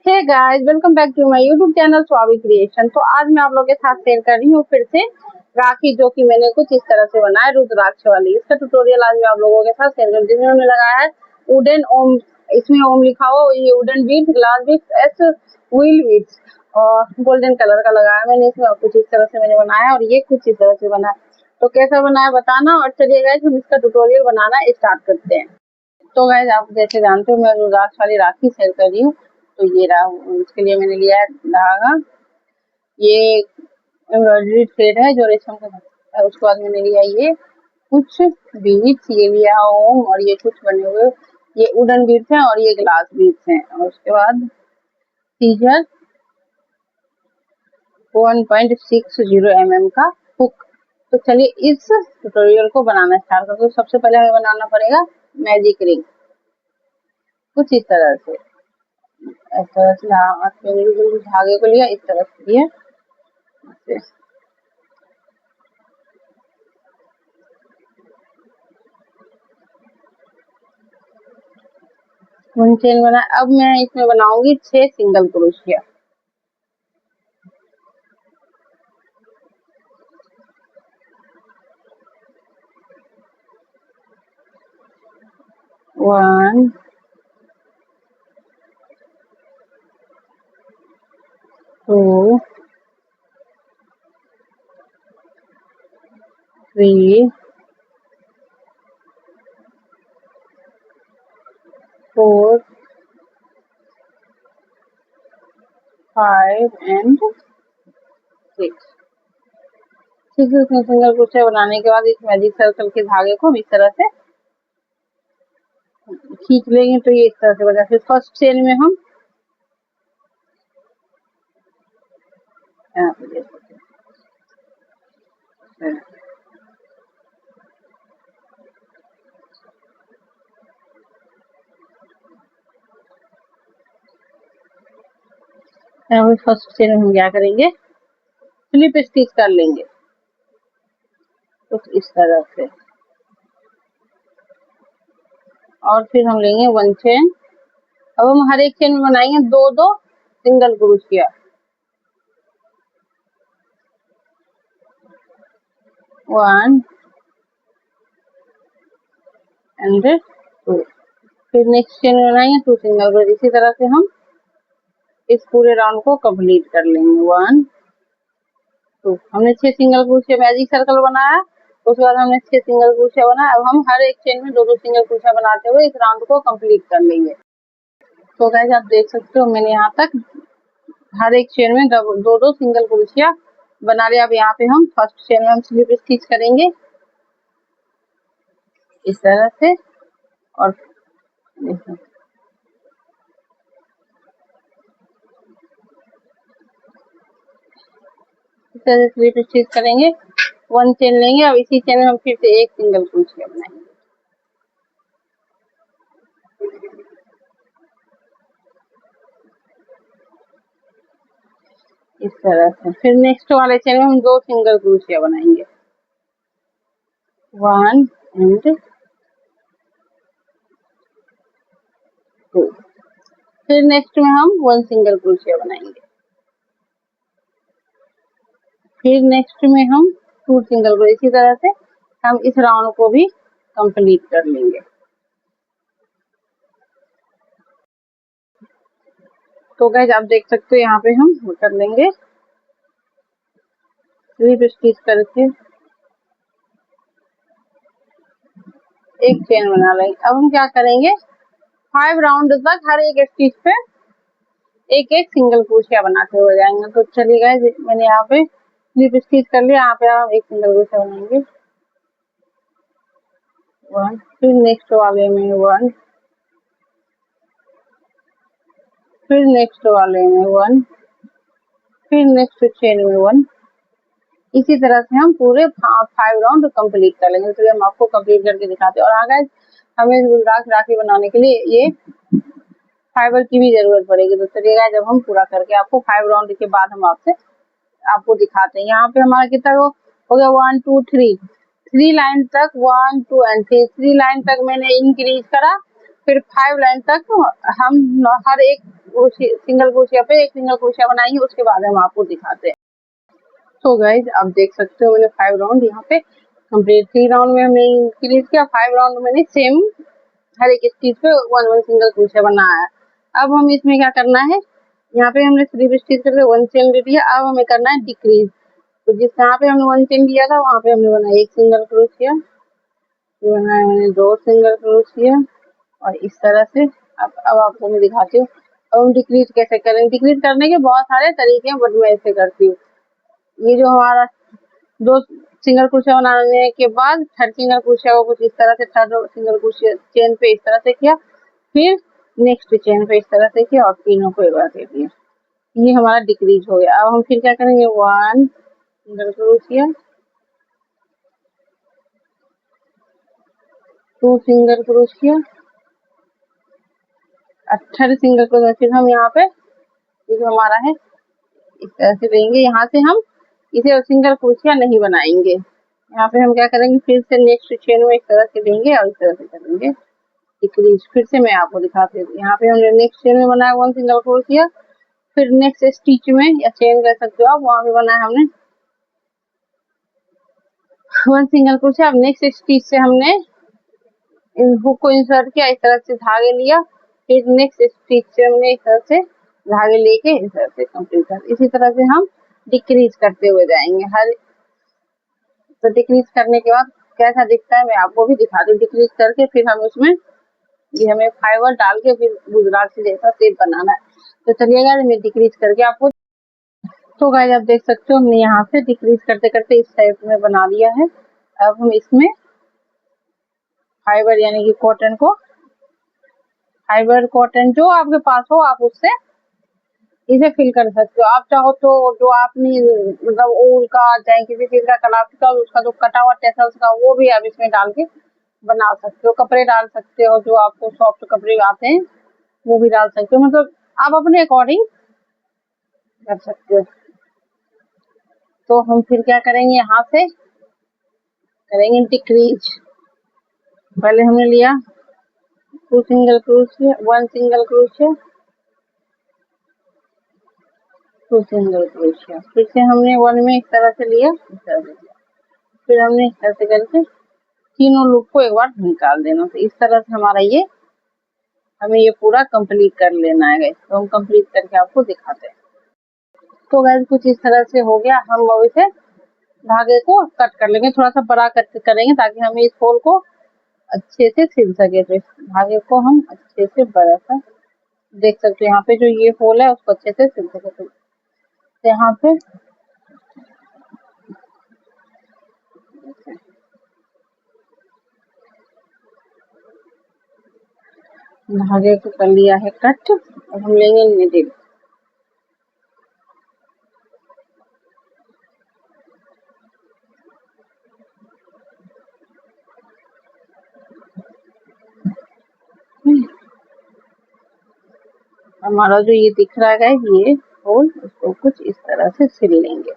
Hey guys, welcome back to my YouTube channel Swabhi creation. तो आज मैं आप लोगों के साथ शेयर कर रही हूँ फिर से राखी, जो कि मैंने कुछ इस तरह से बनाया रुद्राक्ष वाली। इसका ट्यूटोरियल आज मैं आप लोगों के साथ शेयर कर रही हूँ। जिसमें हमने लगाया है वुडन ओम, इसमें ओम लिखा हुआ, ये wooden bead, glass bead, S wheel beads और गोल्डन कलर का लगाया मैंने। इसमें कुछ इस तरह से मैंने बनाया और ये कुछ इस तरह से बना। तो कैसा बनाया बताना, और चलिए गाइस हम इसका ट्यूटोरियल बनाना स्टार्ट करते हैं। तो गाइस आप जैसे जानते हो मैं रुद्राक्ष वाली राखी सेल कर रही हूँ। तो ये रहा, इसके लिए मैंने लिया है धागा, ये एम्ब्रॉयडरी थ्रेड है जो रेशम का है। उसके बाद मैंने लिया ये कुछ बीड्स, ये लिया ओम, और ये कुछ बने हुए ये वुडन बीड्स हैं और ये ग्लास बीड्स हैं। और उसके बाद सीजर 1.60 mm का हुक। तो चलिए इस ट्यूटोरियल को बनाना स्टार्ट करते हैं। तो सबसे पहले हमें बनाना पड़ेगा मैजिक रिंग, कुछ इस तरह से। इस तरह से धागे को लिया, इस तरह से लिया, चेन बना। अब मैं इसमें बनाऊंगी 6 सिंगल क्रोशिया। One, two, three, four, 5 and 6। Single क्रोशिया बनाने के बाद इस मैजिक सर्कल के धागे को इस तरह से खींच लेंगे। तो ये इस तरह से बना। फिर फर्स्ट चेन में हम यहाँ पे देख सकते हैं, फर्स्ट चेन में हम क्या करेंगे, स्लिप स्टिच कर लेंगे कुछ इस तरह से। और फिर हम लेंगे 1 चेन। अब हम हर एक चेन में बनाएंगे 2-2 सिंगल क्रोशिया। 1 एंड 2। फिर नेक्स्ट चेन में बनाएंगे 2 सिंगल क्रोशिया। इसी तरह से हम इस पूरे राउंड को कंप्लीट कर लेंगे। 1, 2, हमने 6 सिंगल क्रोशिया मैजिक सर्कल बनाया। उसके बाद हमने 6 सिंगल क्रोशिया बनाया। अब हम हर एक चेन में 2-2 सिंगल क्रोशिया बनाते हुए इस राउंड को कंप्लीट कर लेंगे। तो गाइस आप देख सकते हो मैंने यहाँ तक हर एक चेन में 2-2 सिंगल क्रोशिया बना लिया। अब यहाँ पे हम फर्स्ट चेन में हम स्लिप स्टिच करेंगे इस तरह से। और इस तरह से स्लिप स्टिच करेंगे, 1 चेन लेंगे। अब इसी चेन में हम फिर से एक सिंगल क्रोशिया बनाएंगे इस तरह से। फिर नेक्स्ट वाले चेन में हम 2 सिंगल क्रोशिया बनाएंगे, 1 एंड 2। फिर नेक्स्ट में हम 1 सिंगल क्रोशिया बनाएंगे। फिर नेक्स्ट में हम 2 सिंगल क्रोशिया। इसी तरह से हम इस राउंड को भी कंप्लीट कर लेंगे। तो गाइस आप देख सकते हो यहाँ पे हम कर लेंगे स्लिप स्टिच करके एक चेन बना लेंगे। अब हम क्या करेंगे, 5 राउंड तक हर एक स्टिच पे एक एक सिंगल क्रोशिया बनाते हुए जाएंगे। तो चलिए गाइस मैंने यहाँ पे स्लिप स्टिच कर लिया। यहाँ पे हम एक सिंगल क्रोशिया बनाएंगे, 1। फिर नेक्स्ट वाले में 1, फिर नेक्स्ट वाले में 1, फिर नेक्स्ट चेन में 1। इसी तरह से हम पूरे 5 राउंड कंप्लीट कर लेंगे। तो हम आपको कंप्लीट करके दिखाते हैं। और हाँ गाइस, हमें रुद्राक्ष राखी बनाने के लिए ये फाइबर की भी जरूरत पड़ेगी। तो चलिएगा जब हम पूरा करके आपको 5 राउंड के बाद हम आपको दिखाते हैं। यहाँ पे हमारा कितना हो गया, 1, 2, 3 लाइन तक, 1, 2 एंड 3 लाइन तक मैंने इंक्रीज करा। फिर 5 लाइन तक हम हर एक सिंगल क्रोशिया पे एक सिंगल क्रोशिया बनाएंगे, उसके बाद हम आपको दिखाते हैं। तो गाइज आप देख सकते हो मैंने 5 राउंड यहाँ पे कंप्लीट, 3 राउंड में हमने इंक्रीज किया, 5 राउंड में मैंने सेम हर एक स्टिच पे 1 सिंगल क्रोशिया बनाया है। अब हम इसमें क्या करना है, यहाँ पे हमने स्लीव स्टिच करके 1 चेन ले लिया, अब हमें करना है डिक्रीज। तो जिस जहाँ पे हमने 1 चेन लिया था वहाँ पे हमने बनाया 1 सिंगल क्रोशिया, ये बनाया मैंने 2 सिंगल क्रोशिया, और इस तरह से। अब आपको मैं दिखाती हूँ अब हम डिक्रीज कैसे करें। डिक्रीज करने के बहुत सारे तरीके हैं, बट मैं ऐसे करती हूँ। ये जो हमारा 2 सिंगल क्रोशिया बनाने के बाद थर्ड सिंगल क्रोशिया को कुछ इस तरह से, थर्ड सिंगल क्रोशिया चेन पे इस तरह से किया, फिर नेक्स्ट चेन पे इस तरह से किया, और तीनों को एक बार दे दिया। ये हमारा डिक्रीज हो गया। अब हम फिर क्या करेंगे, 1 single crochet, 2 single crochet, third single crochet, फिर हम यहाँ पे ये जो हमारा है इस तरह से देंगे। यहाँ से हम इसे सिंगल क्रोशिया नहीं बनाएंगे, यहाँ पे हम क्या करेंगे, फिर से नेक्स्ट चेन में इस तरह से देंगे और इस तरह से करेंगे डिक्रीज। फिर से मैं आपको दिखाती हूँ। यहाँ पे हमने नेक्स्ट चेन में बनाया 1 सिंगल क्रोशिया, फिर नेक्स्ट स्टिच में या चेन कह सकते हो आप, वहां पे बनाया हमने 1 सिंगल क्रोशिया। अब नेक्स्ट स्टिच से हमने हुक को इंसर्ट किया, इस तरह से धागे लिया, फिर नेक्स्ट स्टिच से हमने इस तरह से धागे लेके इस तरह से कंप्लीट कर। इसी तरह से हम डिक्रीज करते हुए जाएंगे हर। तो डिक्रीज करने के बाद कैसा दिखता है मैं आपको भी दिखा दूँ। डिक्रीज करके फिर हम उसमें ये हमें फाइबर डाल के फिर रुद्राक्ष जैसा शेप बनाना है। तो चलिएगा मैं डिक्रीज करके आपको। तो गाइस आप देख सकते हो हमने यहाँ पे डिक्रीज करते करते इस टाइप में बना लिया है। अब हम इसमें फाइबर यानी कि कॉटन को, फाइबर कॉटन जो आपके पास हो आप उससे इसे फिल कर सकते हो। आप चाहो तो जो आपने मतलब ऊल का चाहे किसी चीज का क्राफ्ट का उसका जो कटा हुआ टेसल्स का वो भी आप इसमें डाल के बना सकते हो। कपड़े डाल सकते हो, जो आपको सॉफ्ट कपड़े आते हैं वो भी डाल सकते हो, मतलब आप अपने अकॉर्डिंग कर सकते हो। तो हम फिर क्या करेंगे, यहाँ से करेंगे डिक्रीज। पहले हमने लिया 2 single crochet, 1 single crochet, 2 single crochet, फिर से हमने 1 में इस तरह से लिया, इस तरह से लिया, फिर हमने इस तरह से करके तीनों लूप को एक बार निकाल देना। तो इस तरह से हमारा ये हमें ये पूरा कंप्लीट कर लेना है। तो हम कंप्लीट करके आपको दिखाते हैं। तो गाइस कुछ इस तरह से हो गया। हम अब इसे धागे को कट कर लेंगे, थोड़ा सा बड़ा कट करेंगे ताकि हमें इस होल को अच्छे से सिल सके। तो इस धागे को हम अच्छे से बड़ा सा देख सकते हैं, यहाँ पे जो ये होल है उसको अच्छे से सिल सके। तो यहाँ पे धागे को कर लिया है कट। अब हम लेंगे नीडल, हमारा जो ये दिख रहा है ये होल, उसको कुछ इस तरह से सिल लेंगे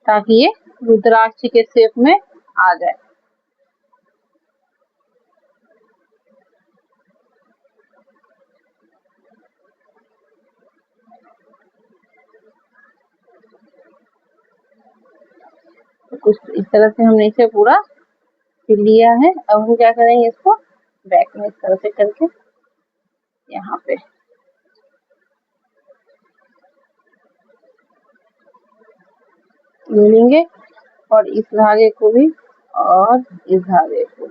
ताकि ये रुद्राक्ष के शेप में आ जाए। तो कुछ इस तरह से हमने इसे पूरा सिल लिया है। अब हम क्या करेंगे, इसको बैक में इस तरह से करके यहाँ पे लेंगे, और इस धागे को भी और इस धागे को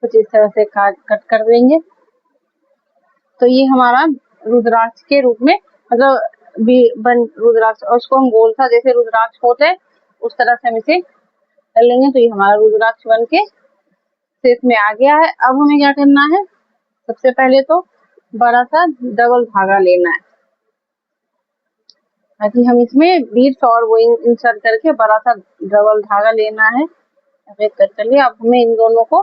कुछ इस तरह से कट कर देंगे। तो ये हमारा रुद्राक्ष के रूप में मतलब रुद्राक्ष, और उसको हम गोल सा जैसे रुद्राक्ष होते हैं उस तरह से हम इसे कर लेंगे। तो ये हमारा रुद्राक्ष बन के शेप में आ गया है। अब हमें क्या करना है, सबसे पहले तो बड़ा सा डबल धागा लेना है ताकि हम इसमें बीड्स और वो इंसर्ट करके बड़ा सा डबल धागा लेना है। कट कर लिया। अब हमें इन दोनों को,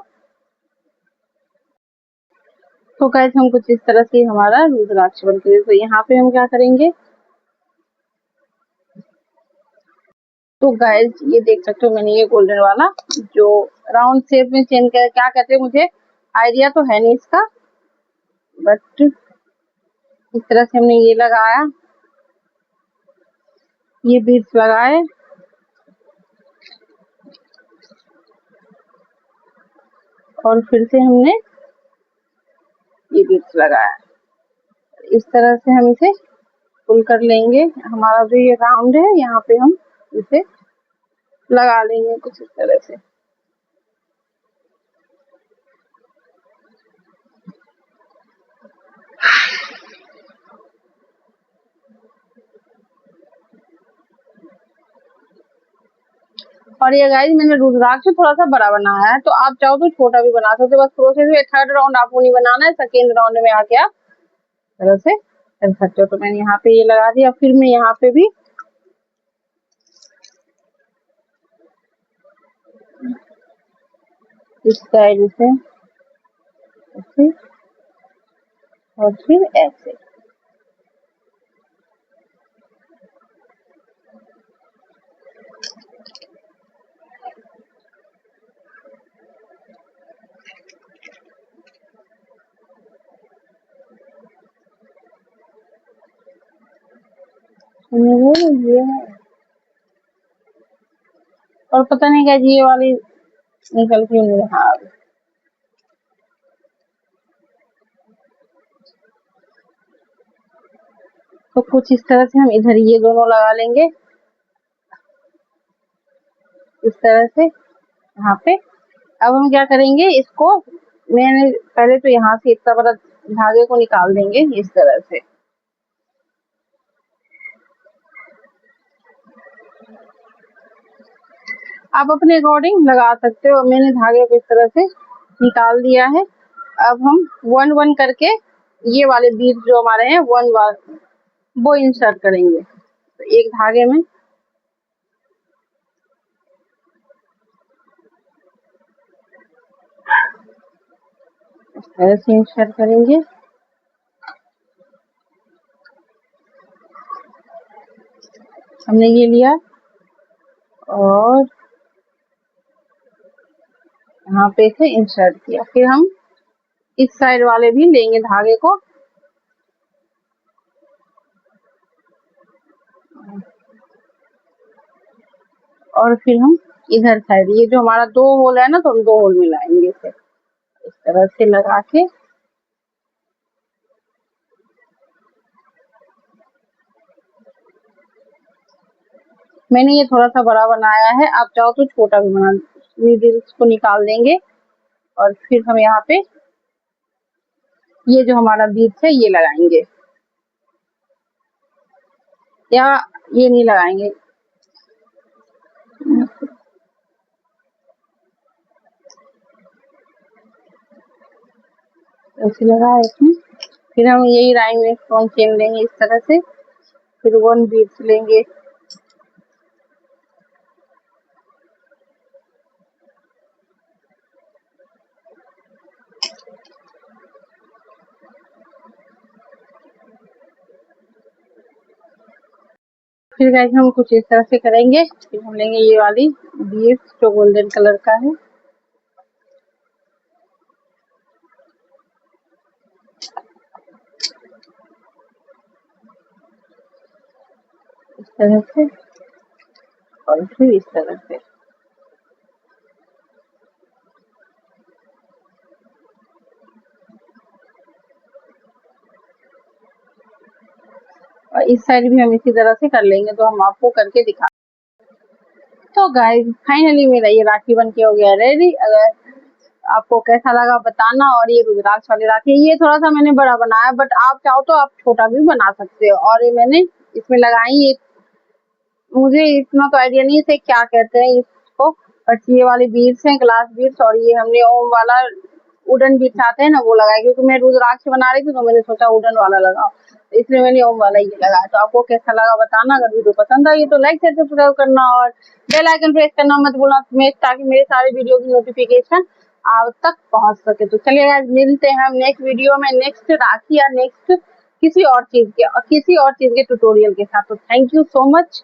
तो गाइस हम कुछ इस तरह से हमारा रुद्राक्ष बन के, तो यहाँ पे हम क्या करेंगे, तो गाइस ये देख सकते हो मैंने ये गोल्डन वाला जो राउंड शेप में चेंज कर, क्या कहते हैं मुझे आइडिया तो है नहीं इसका, बट इस तरह से हमने ये लगाया, ये बीड्स लगाए और फिर से हमने ये बीड्स लगाया। इस तरह से हम इसे पुल कर लेंगे। हमारा जो ये राउंड है यहाँ पे हम इसे लगा लेंगे कुछ इस तरह से। और ये गाइस मैंने रुद्राक्ष थोड़ा सा बड़ा बनाया है, तो आप चाहो तो छोटा भी बना सकते हो। बस प्रोसेस में थर्ड राउंड आपको नहीं बनाना है, सेकेंड राउंड में आके आप तरह से कर सकते हो। तो मैंने यहाँ पे ये लगा दिया, फिर मैं यहाँ पे भी इस साइड से ऐसे और फिर ऐसे। ये है और पता नहीं क्या ये वाली निकल क्यों नहीं रहा। तो कुछ इस तरह से हम इधर ये दोनों लगा लेंगे इस तरह से यहाँ पे। अब हम क्या करेंगे, इसको मैंने पहले तो यहाँ से इतना बड़ा धागे को निकाल देंगे इस तरह से। आप अपने अकॉर्डिंग लगा सकते हो। मैंने धागे को इस तरह से निकाल दिया है। अब हम वन वन करके ये वाले बीड्स जो हमारे हैं वो इंसर्ट करेंगे। तो एक धागे में इस तरह से इंसर्ट करेंगे। हमने ये लिया और यहाँ पे से इंसर्ट किया। फिर हम इस साइड वाले भी लेंगे धागे को और फिर हम इधर साइड ये जो हमारा 2 होल है ना, तो हम 2 होल मिलाएंगे इसे इस तरह से लगा के। मैंने ये थोड़ा सा बड़ा बनाया है, आप चाहो तो छोटा भी बना, नीडल्स को निकाल देंगे और फिर हम यहाँ पे ये जो हमारा बीड्स है ये लगाएंगे, या ये नहीं लगाएंगे, ऐसे लगाया इसमें। फिर हम यही राइन में स्टोन चेन लेंगे इस तरह से, फिर 1 बीड्स लेंगे फिर गाइस हम कुछ इस तरह से करेंगे। फिर हम लेंगे ये वाली बीड्स जो गोल्डन कलर का है, इस तरह से और फिर इस तरह से। और इस साइड भी हम इसी तरह से कर लेंगे, तो हम आपको करके दिखा। तो गाइस फाइनली मेरा ये राखी बन के हो गया रेडी। अगर आपको कैसा लगा बताना। और ये रुद्राक्ष वाली राखी ये थोड़ा सा मैंने बड़ा बनाया, बट आप चाहो तो आप छोटा भी बना सकते हो। और ये मैंने इसमें लगाई, ये मुझे इतना तो आइडिया नहीं है क्या कहते हैं इसको, बट ये वाले बीड्स हैं, ग्लास बीड्स। और ये हमने ओम वाला वुडन बीड्स आते हैं ना वो लगाए, क्योंकि मैं रुद्राक्ष बना रही थी तो मैंने सोचा वुडन वाला लगाओ, तो इसलिए मैंने ओम वाला ये लगाया। तो आपको कैसा लगा बताना। अगर वीडियो पसंद आई तो लाइक शेयर सब्सक्राइब करना और बेल आइकन प्रेस करना मत भूलना, ताकि मेरे सारे वीडियो की नोटिफिकेशन आप तक पहुंच सके। तो चलिए आज मिलते हैं हम नेक्स्ट वीडियो में, नेक्स्ट राखी या नेक्स्ट किसी और चीज के ट्यूटोरियल के साथ। तो थैंक यू सो मच।